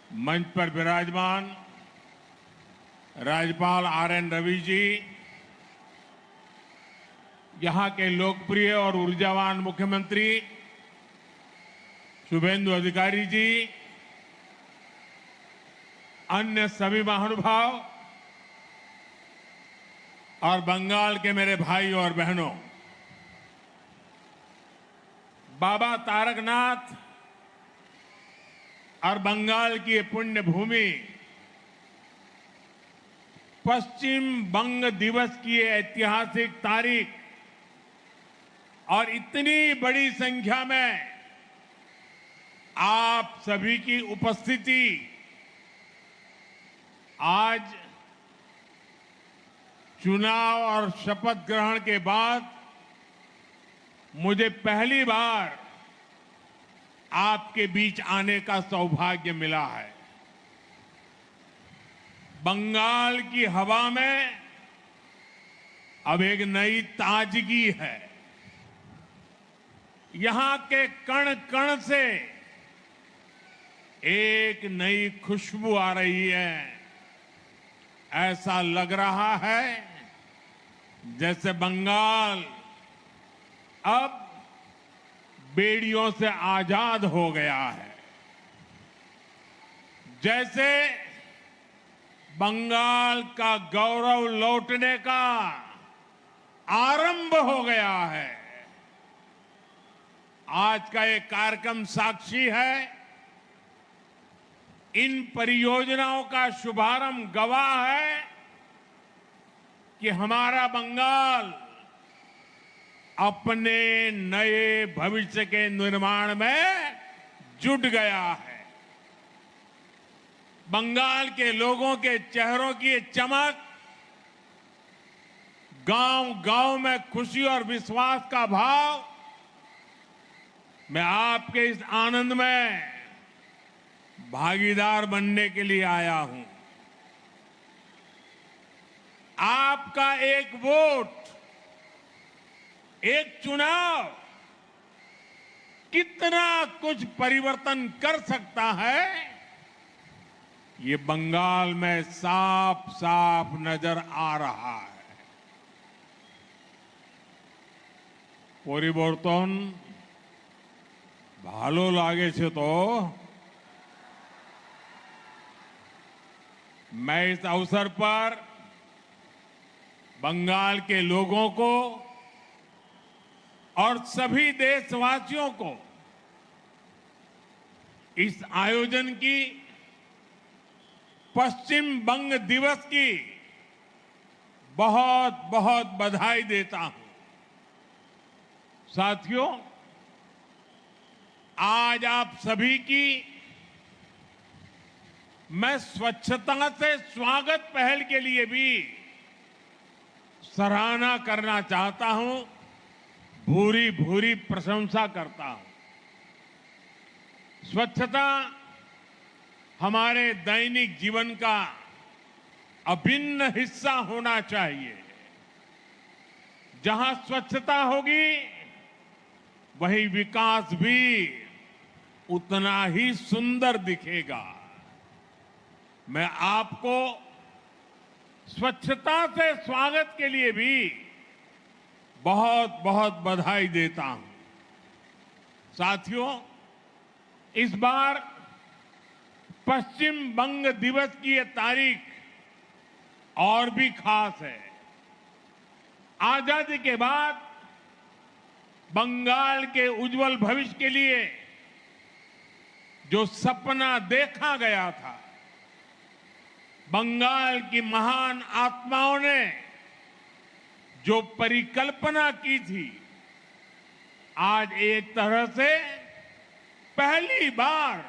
मंच पर विराजमान राज्यपाल आर.एन. रवि जी, यहां के लोकप्रिय और ऊर्जावान मुख्यमंत्री शुभेंदु अधिकारी जी, अन्य सभी महानुभाव और बंगाल के मेरे भाई और बहनों, बाबा तारकनाथ और बंगाल की ये पुण्य भूमि पश्चिम बंग दिवस की ये ऐतिहासिक तारीख और इतनी बड़ी संख्या में आप सभी की उपस्थिति आज चुनाव और शपथ ग्रहण के बाद मुझे पहली बार आपके बीच आने का सौभाग्य मिला है। बंगाल की हवा में अब एक नई ताजगी है। यहां के कण कण से एक नई खुशबू आ रही है। ऐसा लग रहा है जैसे बंगाल अब बेड़ियों से आजाद हो गया है, जैसे बंगाल का गौरव लौटने का आरंभ हो गया है। आज का ये कार्यक्रम साक्षी है, इन परियोजनाओं का शुभारंभ गवाह है कि हमारा बंगाल अपने नए भविष्य के निर्माण में जुट गया है। बंगाल के लोगों के चेहरों की ये चमक, गांव-गांव में खुशी और विश्वास का भाव, मैं आपके इस आनंद में भागीदार बनने के लिए आया हूं। आपका एक वोट, एक चुनाव कितना कुछ परिवर्तन कर सकता है, ये बंगाल में साफ साफ नजर आ रहा है। পরিবর্তন ভালো লাগেছে तो मैं इस अवसर पर बंगाल के लोगों को और सभी देशवासियों को इस आयोजन की पश्चिम बंग दिवस की बहुत बहुत बधाई देता हूं। साथियों, आज आप सभी की मैं स्वच्छता से स्वागत पहल के लिए भी सराहना करना चाहता हूं, भूरी भूरी प्रशंसा करता हूं। स्वच्छता हमारे दैनिक जीवन का अभिन्न हिस्सा होना चाहिए। जहां स्वच्छता होगी, वहीं विकास भी उतना ही सुंदर दिखेगा। मैं आपको स्वच्छता से स्वागत के लिए भी बहुत बहुत बधाई देता हूं। साथियों, इस बार पश्चिम बंग दिवस की यह तारीख और भी खास है। आजादी के बाद बंगाल के उज्जवल भविष्य के लिए जो सपना देखा गया था, बंगाल की महान आत्माओं ने जो परिकल्पना की थी, आज एक तरह से पहली बार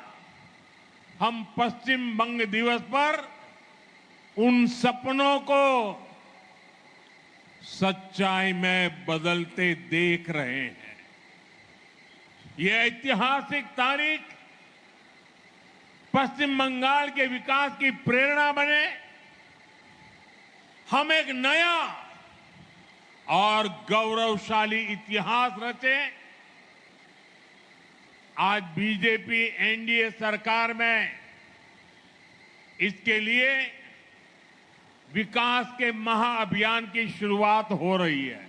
हम पश्चिम बंग दिवस पर उन सपनों को सच्चाई में बदलते देख रहे हैं। ये ऐतिहासिक तारीख पश्चिम बंगाल के विकास की प्रेरणा बने, हम एक नया और गौरवशाली इतिहास रचे। आज बीजेपी एनडीए सरकार में इसके लिए विकास के महाअभियान की शुरुआत हो रही है।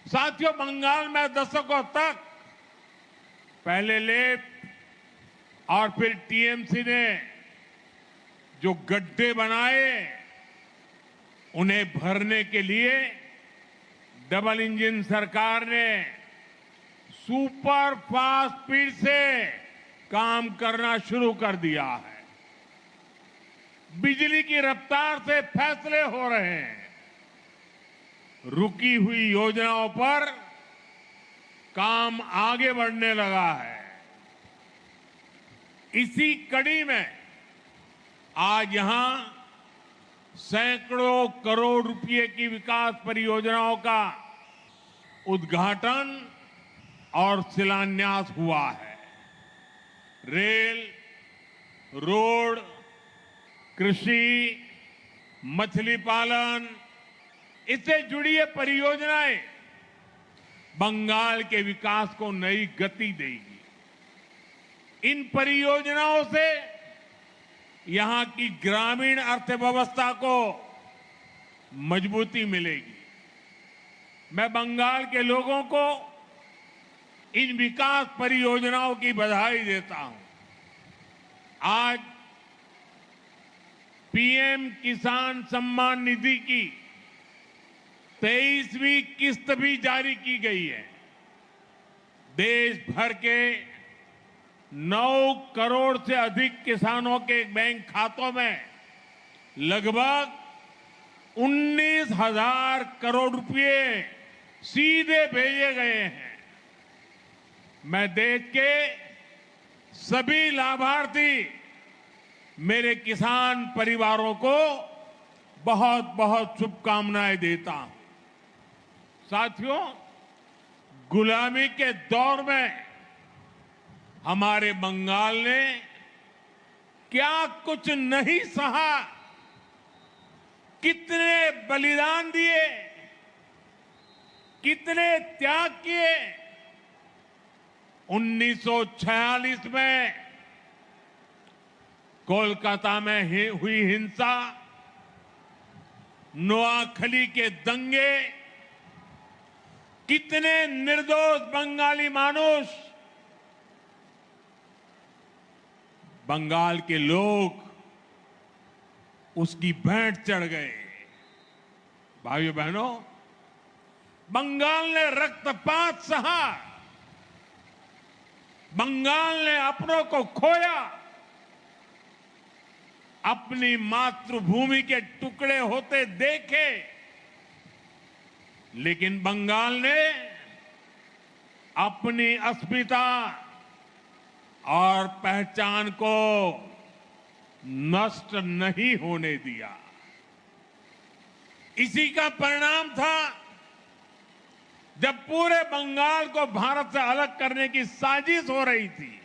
साथियों, बंगाल में दशकों तक पहले लेफ्ट और फिर टीएमसी ने जो गड्ढे बनाए, उन्हें भरने के लिए डबल इंजन सरकार ने सुपर फास्ट स्पीड से काम करना शुरू कर दिया है। बिजली की रफ्तार से फैसले हो रहे हैं। रुकी हुई योजनाओं पर काम आगे बढ़ने लगा है। इसी कड़ी में आज यहां सैकड़ों करोड़ रुपए की विकास परियोजनाओं का उद्घाटन और शिलान्यास हुआ है। रेल, रोड, कृषि, मछली पालन, इससे जुड़ी ये परियोजनाएं बंगाल के विकास को नई गति देगी। इन परियोजनाओं से यहां की ग्रामीण अर्थव्यवस्था को मजबूती मिलेगी। मैं बंगाल के लोगों को इन विकास परियोजनाओं की बधाई देता हूं। आज पीएम किसान सम्मान निधि की 23वीं किस्त भी जारी की गई है। देश भर के 9 करोड़ से अधिक किसानों के बैंक खातों में लगभग 19,000 करोड़ रुपए सीधे भेजे गए हैं। मैं देश के सभी लाभार्थी, मेरे किसान परिवारों को बहुत बहुत शुभकामनाएं देता हूं। साथियों, गुलामी के दौर में हमारे बंगाल ने क्या कुछ नहीं सहा, कितने बलिदान दिए, कितने त्याग किए। 1946 में कोलकाता में हुई हिंसा, नोआखली के दंगे, कितने निर्दोष बंगाली मानुष, बंगाल के लोग उसकी भेंट चढ़ गए। भाइयों बहनों, बंगाल ने रक्तपात सहा, बंगाल ने अपनों को खोया, अपनी मातृभूमि के टुकड़े होते देखे, लेकिन बंगाल ने अपनी अस्मिता और पहचान को नष्ट नहीं होने दिया। इसी का परिणाम था जब पूरे बंगाल को भारत से अलग करने की साजिश हो रही थी,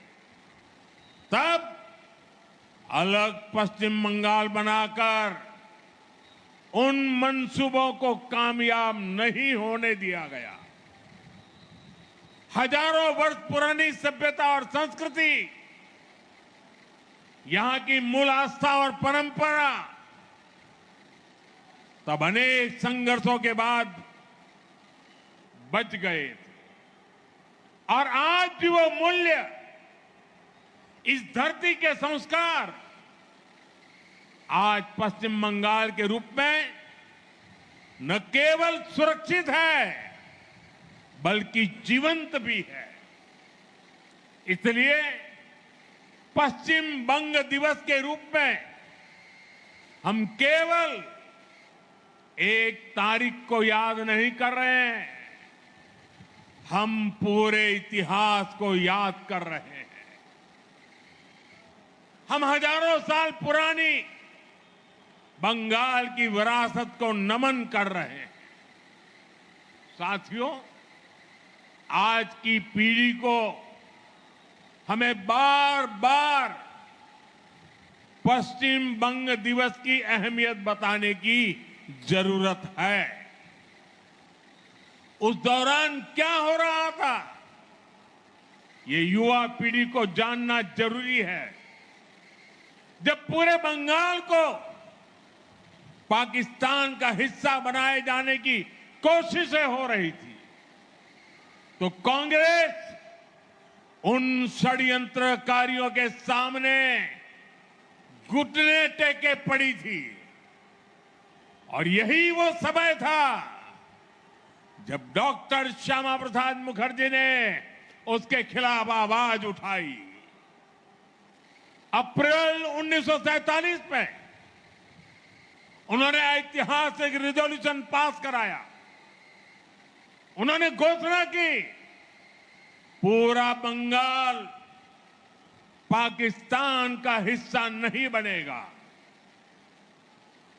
तब अलग पश्चिम बंगाल बनाकर उन मंसूबों को कामयाब नहीं होने दिया गया। हजारों वर्ष पुरानी सभ्यता और संस्कृति, यहां की मूल आस्था और परंपरा तब अनेक संघर्षों के बाद बच गए थे। और आज भी वो मूल्य, इस धरती के संस्कार आज पश्चिम बंगाल के रूप में न केवल सुरक्षित है, बल्कि जीवंत भी है। इसलिए पश्चिम बंग दिवस के रूप में हम केवल एक तारीख को याद नहीं कर रहे हैं, हम पूरे इतिहास को याद कर रहे हैं। हम हजारों साल पुरानी बंगाल की विरासत को नमन कर रहे हैं। साथियों, आज की पीढ़ी को हमें बार बार पश्चिम बंग दिवस की अहमियत बताने की जरूरत है। उस दौरान क्या हो रहा था, ये युवा पीढ़ी को जानना जरूरी है। जब पूरे बंगाल को पाकिस्तान का हिस्सा बनाए जाने की कोशिशें हो रही थी, तो कांग्रेस उन षड्यंत्रकारियों के सामने घुटने टेके पड़ी थी। और यही वो समय था जब डॉक्टर श्यामा प्रसाद मुखर्जी ने उसके खिलाफ आवाज उठाई। अप्रैल 1947 में उन्होंने ऐतिहासिक रिजोल्यूशन पास कराया। उन्होंने घोषणा की, पूरा बंगाल पाकिस्तान का हिस्सा नहीं बनेगा।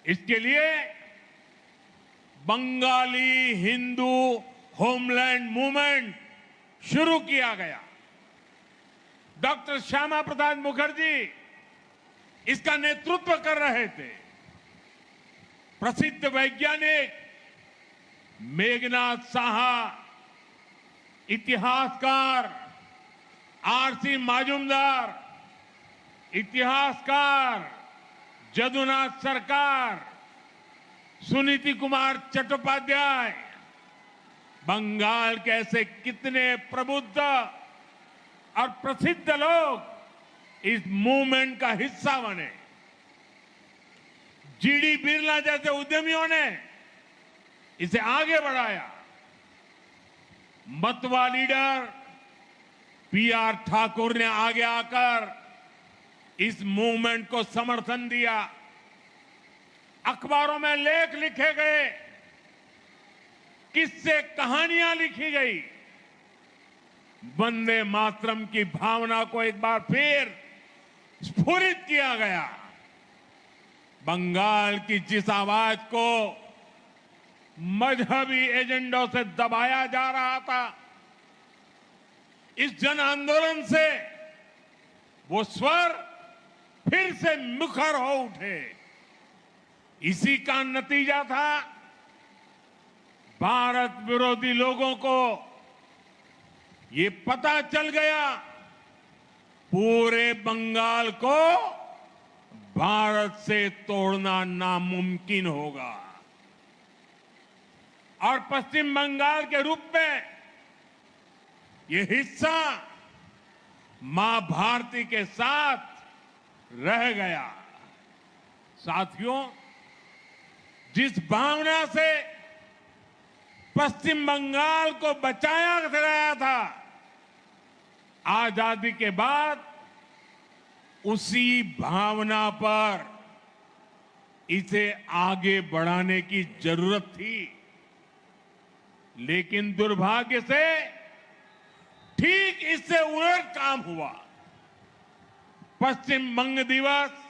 इसके लिए बंगाली हिंदू होमलैंड मूवमेंट शुरू किया गया। डॉक्टर श्यामा प्रसाद मुखर्जी इसका नेतृत्व कर रहे थे। प्रसिद्ध वैज्ञानिक मेघनाथ साहा, इतिहासकार आरसी माजुमदार, इतिहासकार जदुनाथ सरकार, सुनीति कुमार चट्टोपाध्याय, बंगाल के ऐसे कितने प्रबुद्ध और प्रसिद्ध लोग इस मूवमेंट का हिस्सा बने। जीडी बिरला जैसे उद्यमियों ने इसे आगे बढ़ाया। मतवा लीडर पीआर ठाकुर ने आगे आकर इस मूवमेंट को समर्थन दिया। अखबारों में लेख लिखे गए, किस्से कहानियां लिखी गई। वंदे मातरम की भावना को एक बार फिर स्फुरित किया गया। बंगाल की जिस आवाज को मजहबी एजेंडों से दबाया जा रहा था, इस जन आंदोलन से वो स्वर फिर से मुखर हो उठे। इसी का नतीजा था भारत विरोधी लोगों को ये पता चल गया, पूरे बंगाल को भारत से तोड़ना नामुमकिन होगा। और पश्चिम बंगाल के रूप में ये हिस्सा मां भारती के साथ रह गया। साथियों, जिस भावना से पश्चिम बंगाल को बचाया गया था, आजादी के बाद उसी भावना पर इसे आगे बढ़ाने की जरूरत थी। लेकिन दुर्भाग्य से ठीक इससे उलट काम हुआ। पश्चिम बंग दिवस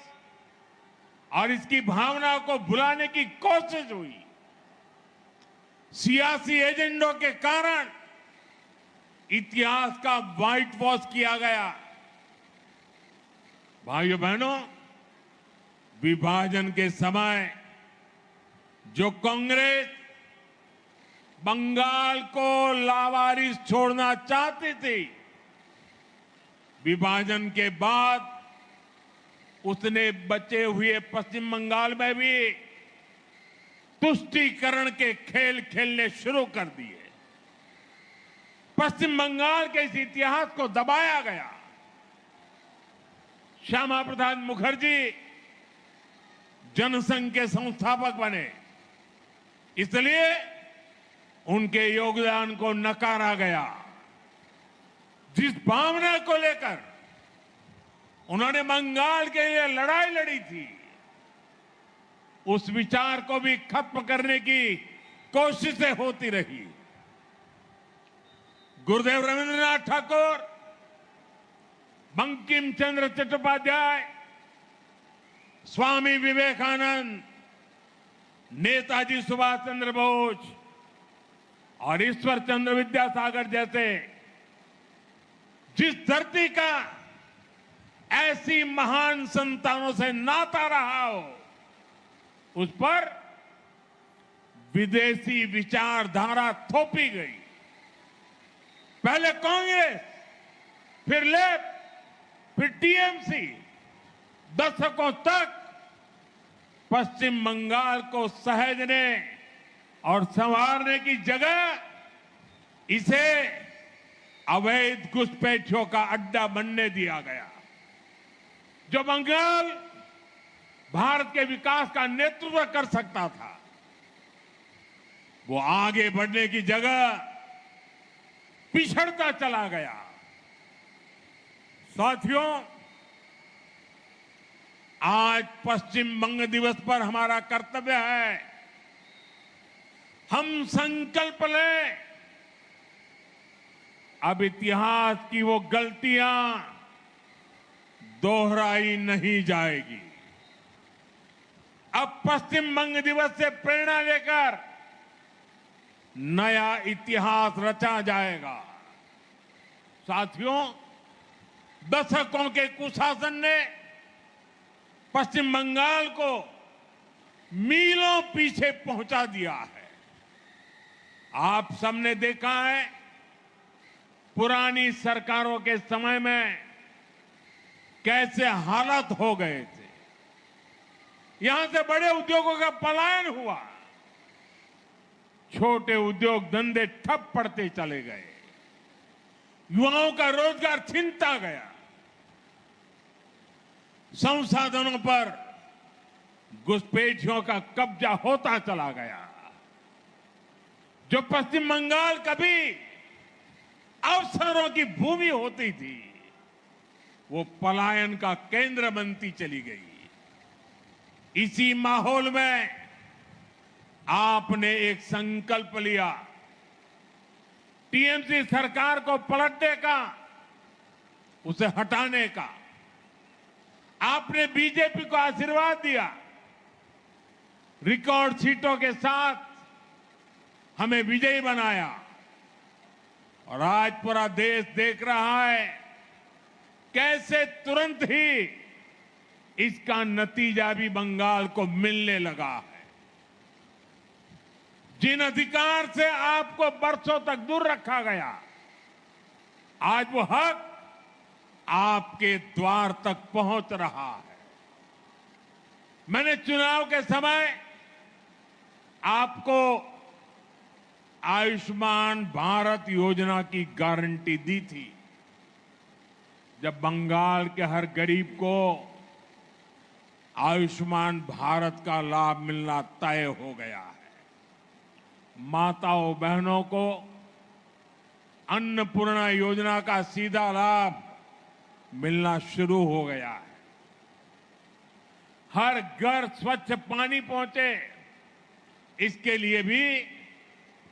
और इसकी भावना को भुलाने की कोशिश हुई। सियासी एजेंडों के कारण इतिहास का व्हाइट वॉश किया गया। भाइयों बहनों, विभाजन के समय जो कांग्रेस बंगाल को लावारिस छोड़ना चाहती थी, विभाजन के बाद उसने बचे हुए पश्चिम बंगाल में भी तुष्टीकरण के खेल खेलने शुरू कर दिए। पश्चिम बंगाल के इस इतिहास को दबाया गया। श्यामा प्रसाद मुखर्जी जनसंघ के संस्थापक बने, इसलिए उनके योगदान को नकारा गया। जिस भावना को लेकर उन्होंने बंगाल के लिए लड़ाई लड़ी थी, उस विचार को भी खत्म करने की कोशिशें होती रही। गुरुदेव रविंद्रनाथ ठाकुर, बंकिम चंद्र चट्टोपाध्याय, स्वामी विवेकानंद, नेताजी सुभाष चंद्र बोस और ईश्वर चंद्र विद्यासागर जैसे जिस धरती का ऐसी महान संतानों से नाता रहा हो, उस पर विदेशी विचारधारा थोपी गई। पहले कांग्रेस, फिर लेफ्ट, फिर टीएमसी, दशकों तक पश्चिम बंगाल को सहेजने और संवारने की जगह इसे अवैध घुसपैठियों का अड्डा बनने दिया गया। जो बंगाल भारत के विकास का नेतृत्व कर सकता था, वो आगे बढ़ने की जगह पिछड़ता चला गया। साथियों, आज पश्चिम बंग दिवस पर हमारा कर्तव्य है, हम संकल्प लें, अब इतिहास की वो गलतियां दोहराई नहीं जाएगी। अब पश्चिम बंग दिवस से प्रेरणा लेकर नया इतिहास रचा जाएगा। साथियों, दशकों के कुशासन ने पश्चिम बंगाल को मीलों पीछे पहुंचा दिया है। आप सबने देखा है, पुरानी सरकारों के समय में कैसे हालात हो गए थे। यहां से बड़े उद्योगों का पलायन हुआ, छोटे उद्योग धंधे ठप पड़ते चले गए, युवाओं का रोजगार छीनता गया, संसाधनों पर घुसपैठियों का कब्जा होता चला गया। जो पश्चिम बंगाल कभी अवसरों की भूमि होती थी, वो पलायन का केंद्र बनती चली गई। इसी माहौल में आपने एक संकल्प लिया, टीएमसी सरकार को पलटने का, उसे हटाने का। आपने बीजेपी को आशीर्वाद दिया, रिकॉर्ड सीटों के साथ हमें विजयी बनाया, और आज पूरा देश देख रहा है कैसे तुरंत ही इसका नतीजा भी बंगाल को मिलने लगा है। जिन अधिकार से आपको बरसों तक दूर रखा गया, आज वो हक आपके द्वार तक पहुंच रहा है। मैंने चुनाव के समय आपको आयुष्मान भारत योजना की गारंटी दी थी। जब बंगाल के हर गरीब को आयुष्मान भारत का लाभ मिलना तय हो गया है, माताओं बहनों को अन्नपूर्णा योजना का सीधा लाभ मिलना शुरू हो गया है, हर घर स्वच्छ पानी पहुंचे, इसके लिए भी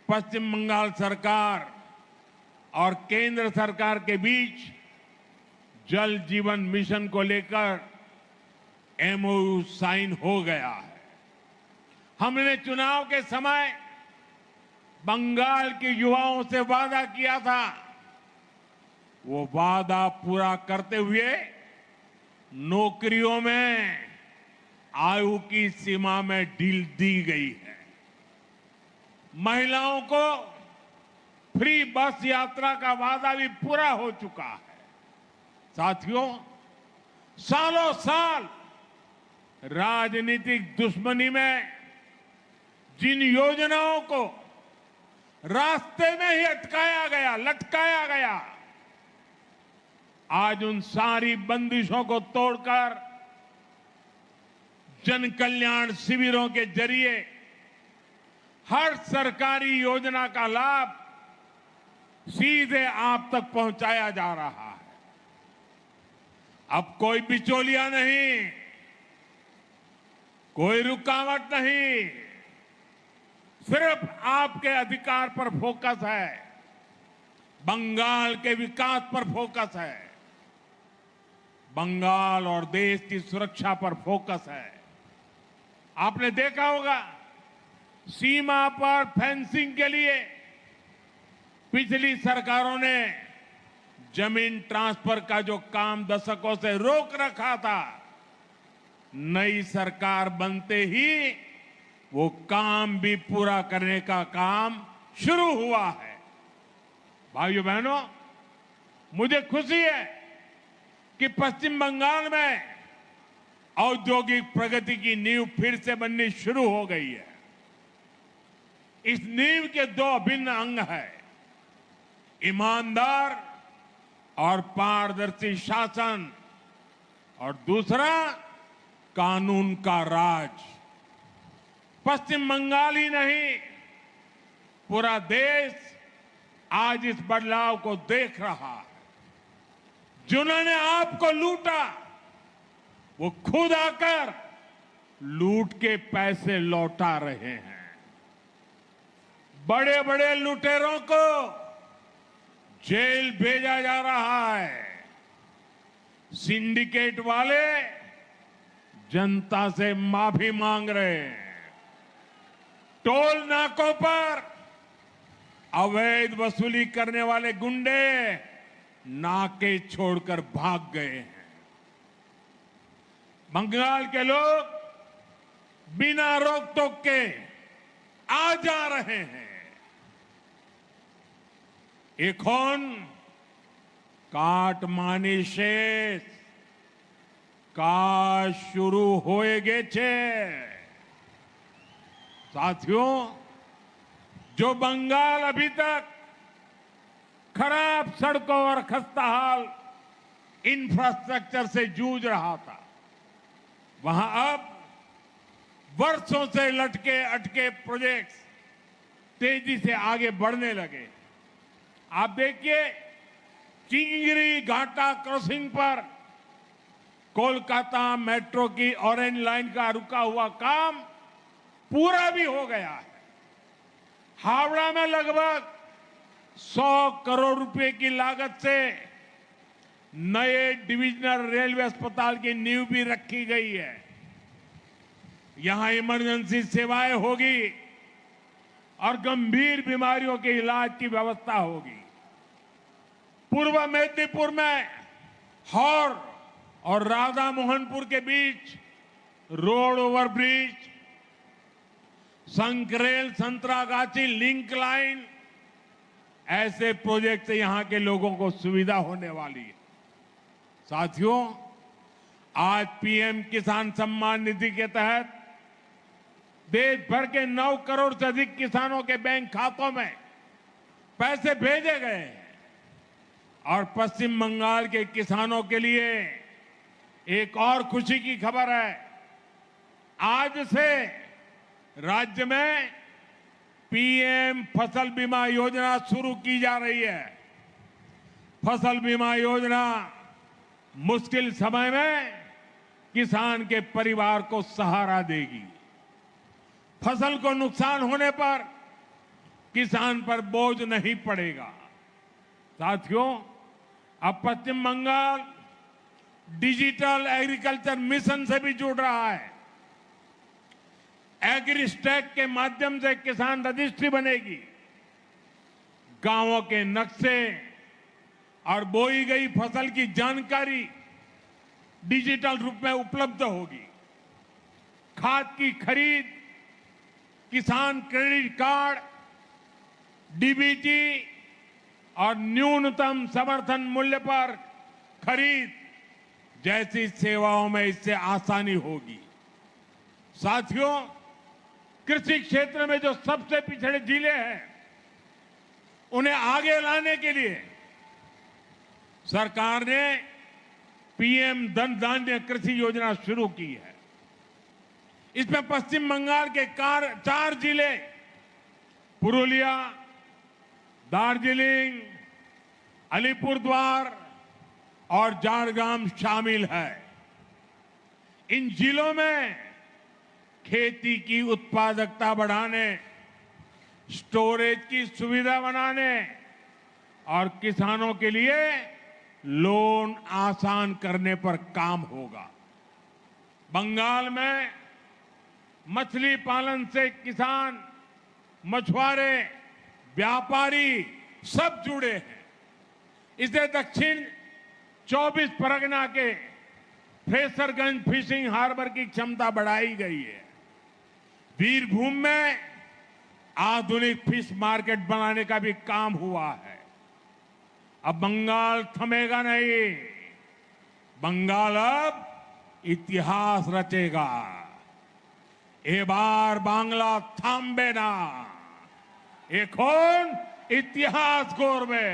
पश्चिम बंगाल सरकार और केंद्र सरकार के बीच जल जीवन मिशन को लेकर एमओयू साइन हो गया है। हमने चुनाव के समय बंगाल के युवाओं से वादा किया था, वो वादा पूरा करते हुए नौकरियों में आयु की सीमा में ढील दी गई है। महिलाओं को फ्री बस यात्रा का वादा भी पूरा हो चुका है। साथियों, सालों साल राजनीतिक दुश्मनी में जिन योजनाओं को रास्ते में ही अटकाया गया, लटकाया गया, आज उन सारी बंदिशों को तोड़कर जन कल्याण शिविरों के जरिए हर सरकारी योजना का लाभ सीधे आप तक पहुंचाया जा रहा है। अब कोई बिचौलिया नहीं, कोई रुकावट नहीं, सिर्फ आपके अधिकार पर फोकस है, बंगाल के विकास पर फोकस है, बंगाल और देश की सुरक्षा पर फोकस है। आपने देखा होगा, सीमा पर फेंसिंग के लिए पिछली सरकारों ने जमीन ट्रांसफर का जो काम दशकों से रोक रखा था, नई सरकार बनते ही वो काम भी पूरा करने का काम शुरू हुआ है। भाइयों बहनों, मुझे खुशी है कि पश्चिम बंगाल में औद्योगिक प्रगति की नींव फिर से बननी शुरू हो गई है। इस नींव के दो अभिन्न अंग हैं, ईमानदार और पारदर्शी शासन, और दूसरा कानून का राज। पश्चिम बंगाल ही नहीं, पूरा देश आज इस बदलाव को देख रहा है। जिन्होंने आपको लूटा वो खुद आकर लूट के पैसे लौटा रहे हैं। बड़े बड़े लुटेरों को जेल भेजा जा रहा है। सिंडिकेट वाले जनता से माफी मांग रहे हैं। टोल नाकों पर अवैध वसूली करने वाले गुंडे नाके छोड़कर भाग गए हैं। बंगाल के लोग बिना रोक टोक के आ जा रहे हैं। এখন কাটমানি শেষ, কাজ शुरू হয়ে গেছে। साथियों, जो बंगाल अभी तक खराब सड़कों और खस्ताहाल इंफ्रास्ट्रक्चर से जूझ रहा था, वहां अब वर्षों से लटके अटके प्रोजेक्ट्स तेजी से आगे बढ़ने लगे। आप देखिए, चिंगरी घाटा क्रॉसिंग पर कोलकाता मेट्रो की ऑरेंज लाइन का रुका हुआ काम पूरा भी हो गया है। हावड़ा में लगभग 100 करोड़ रुपए की लागत से नए डिविजनल रेलवे अस्पताल की नींव भी रखी गई है। यहां इमरजेंसी सेवाएं होगी और गंभीर बीमारियों के इलाज की व्यवस्था होगी। पूर्व मेदिनीपुर में हौर और राधा मोहनपुर के बीच road overbridge, Sankrail Santragachi link line, ऐसे प्रोजेक्ट से यहां के लोगों को सुविधा होने वाली है। साथियों, आज पीएम किसान सम्मान निधि के तहत देश भर के 9 करोड़ से अधिक किसानों के बैंक खातों में पैसे भेजे गए हैं। और पश्चिम बंगाल के किसानों के लिए एक और खुशी की खबर है। आज से राज्य में पीएम फसल बीमा योजना शुरू की जा रही है। फसल बीमा योजना मुश्किल समय में किसान के परिवार को सहारा देगी। फसल को नुकसान होने पर किसान पर बोझ नहीं पड़ेगा। साथियों, अब पश्चिम बंगाल डिजिटल एग्रीकल्चर मिशन से भी जुड़ रहा है। एग्रीस्टैक के माध्यम से किसान रजिस्ट्री बनेगी। गांवों के नक्शे और बोई गई फसल की जानकारी डिजिटल रूप में उपलब्ध होगी। खाद की खरीद, किसान क्रेडिट कार्ड, डीबीटी और न्यूनतम समर्थन मूल्य पर खरीद जैसी सेवाओं में इससे आसानी होगी। साथियों, कृषि क्षेत्र में जो सबसे पिछड़े जिले हैं, उन्हें आगे लाने के लिए सरकार ने पीएम धन धान्य कृषि योजना शुरू की है। इसमें पश्चिम बंगाल के 4 जिले पुरुलिया, दार्जिलिंग, अलीपुरद्वार और झारग्राम शामिल है। इन जिलों में खेती की उत्पादकता बढ़ाने, स्टोरेज की सुविधा बनाने और किसानों के लिए लोन आसान करने पर काम होगा। बंगाल में मछली पालन से किसान, मछुआरे, व्यापारी सब जुड़े हैं। इससे दक्षिण 24 परगना के फ्रेसरगंज फिशिंग हार्बर की क्षमता बढ़ाई गई है। वीरभूम में आधुनिक फिश मार्केट बनाने का भी काम हुआ है। अब बंगाल थमेगा नहीं। बंगाल अब इतिहास रचेगा। এবার বাংলা থামবে না, এখন इतिहास गौरवे।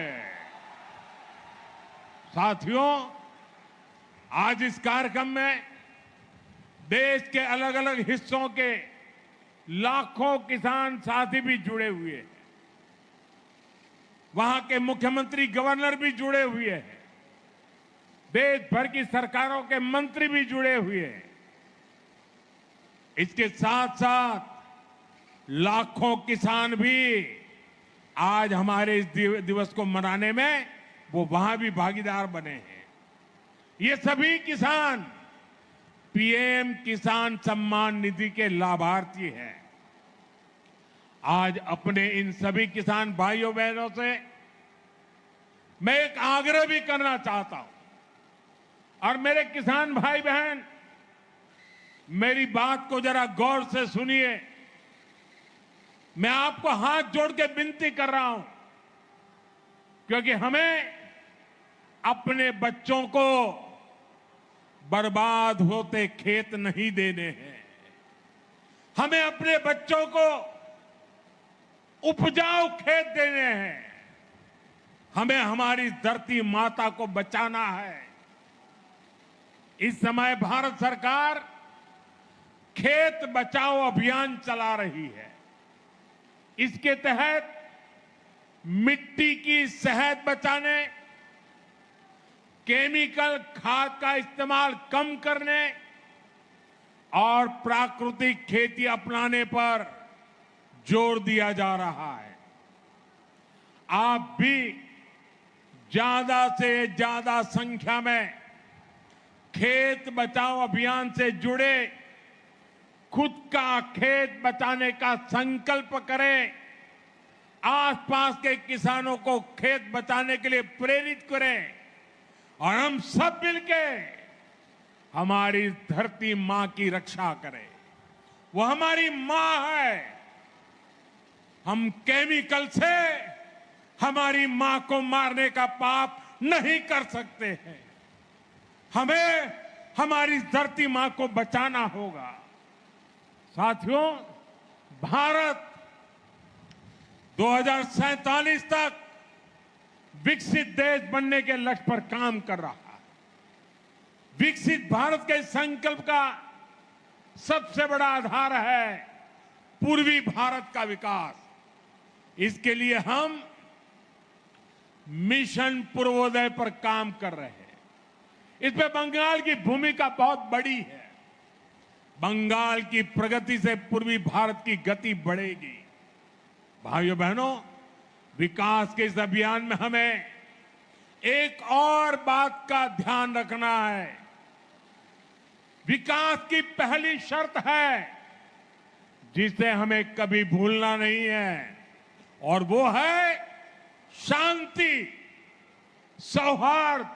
साथियों, आज इस कार्यक्रम में देश के अलग अलग हिस्सों के लाखों किसान साथी भी जुड़े हुए हैं। वहां के मुख्यमंत्री, गवर्नर भी जुड़े हुए हैं। देश भर की सरकारों के मंत्री भी जुड़े हुए हैं। इसके साथ साथ लाखों किसान भी आज हमारे इस दिवस को मनाने में वो वहां भी भागीदार बने हैं। ये सभी किसान पीएम किसान सम्मान निधि के लाभार्थी हैं। आज अपने इन सभी किसान भाइयों बहनों से मैं एक आग्रह भी करना चाहता हूं, और मेरे किसान भाई बहन मेरी बात को जरा गौर से सुनिए। मैं आपको हाथ जोड़ के विनती कर रहा हूं, क्योंकि हमें अपने बच्चों को बर्बाद होते खेत नहीं देने हैं। हमें अपने बच्चों को उपजाऊ खेत देने हैं। हमें हमारी धरती माता को बचाना है। इस समय भारत सरकार खेत बचाओ अभियान चला रही है। इसके तहत मिट्टी की सेहत बचाने, केमिकल खाद का इस्तेमाल कम करने और प्राकृतिक खेती अपनाने पर जोर दिया जा रहा है। आप भी ज्यादा से ज्यादा संख्या में खेत बचाओ अभियान से जुड़े, खुद का खेत बचाने का संकल्प करें। आसपास के किसानों को खेत बचाने के लिए प्रेरित करें, और हम सब मिलके हमारी धरती मां की रक्षा करें। वो हमारी मां है। हम केमिकल से हमारी मां को मारने का पाप नहीं कर सकते हैं। हमें हमारी धरती मां को बचाना होगा। साथियों, भारत 2047 तक विकसित देश बनने के लक्ष्य पर काम कर रहा है। विकसित भारत के संकल्प का सबसे बड़ा आधार है पूर्वी भारत का विकास। इसके लिए हम मिशन पूर्वोदय पर काम कर रहे हैं। इसमें बंगाल की भूमिका बहुत बड़ी है। बंगाल की प्रगति से पूर्वी भारत की गति बढ़ेगी। भाइयों बहनों, विकास के इस अभियान में हमें एक और बात का ध्यान रखना है। विकास की पहली शर्त है जिसे हमें कभी भूलना नहीं है, और वो है शांति, सौहार्द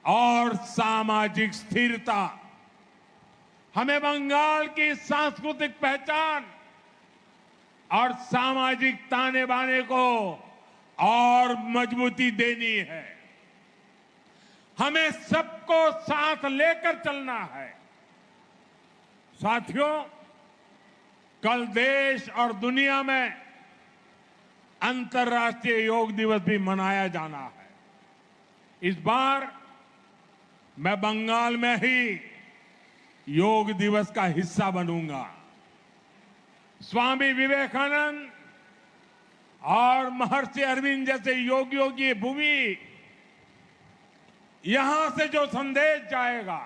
और सामाजिक स्थिरता। हमें बंगाल की सांस्कृतिक पहचान और सामाजिक ताने बाने को और मजबूती देनी है। हमें सबको साथ लेकर चलना है। साथियों, कल देश और दुनिया में अंतर्राष्ट्रीय योग दिवस भी मनाया जाना है। इस बार मैं बंगाल में ही योग दिवस का हिस्सा बनूंगा। स्वामी विवेकानंद और महर्षि अरविंद जैसे योगियों की भूमि, यहां से जो संदेश जाएगा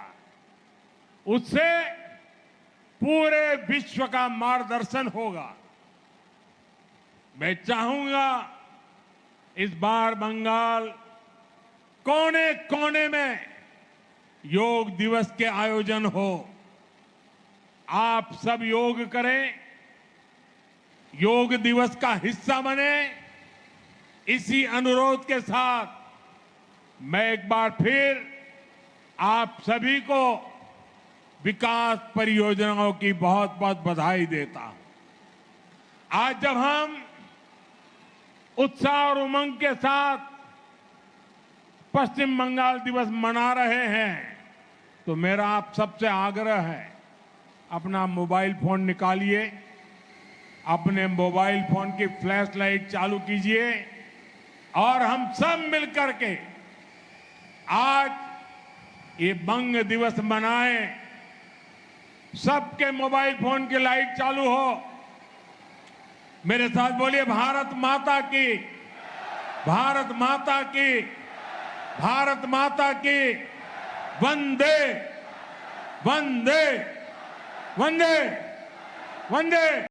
उससे पूरे विश्व का मार्गदर्शन होगा। मैं चाहूंगा इस बार बंगाल कोने कोने में योग दिवस के आयोजन हो। आप सब योग करें, योग दिवस का हिस्सा बने। इसी अनुरोध के साथ मैं एक बार फिर आप सभी को विकास परियोजनाओं की बहुत बहुत बधाई देता हूं। आज जब हम उत्साह और उमंग के साथ पश्चिम बंगाल दिवस मना रहे हैं, तो मेरा आप सबसे आग्रह है, अपना मोबाइल फोन निकालिए, अपने मोबाइल फोन की फ्लैश लाइट चालू कीजिए और हम सब मिलकर के आज ये बंग दिवस मनाएं। सबके मोबाइल फोन की लाइट चालू हो। मेरे साथ बोलिए, भारत माता की, भारत माता की, भारत माता की, वंदे वंदे वंदे वंदे।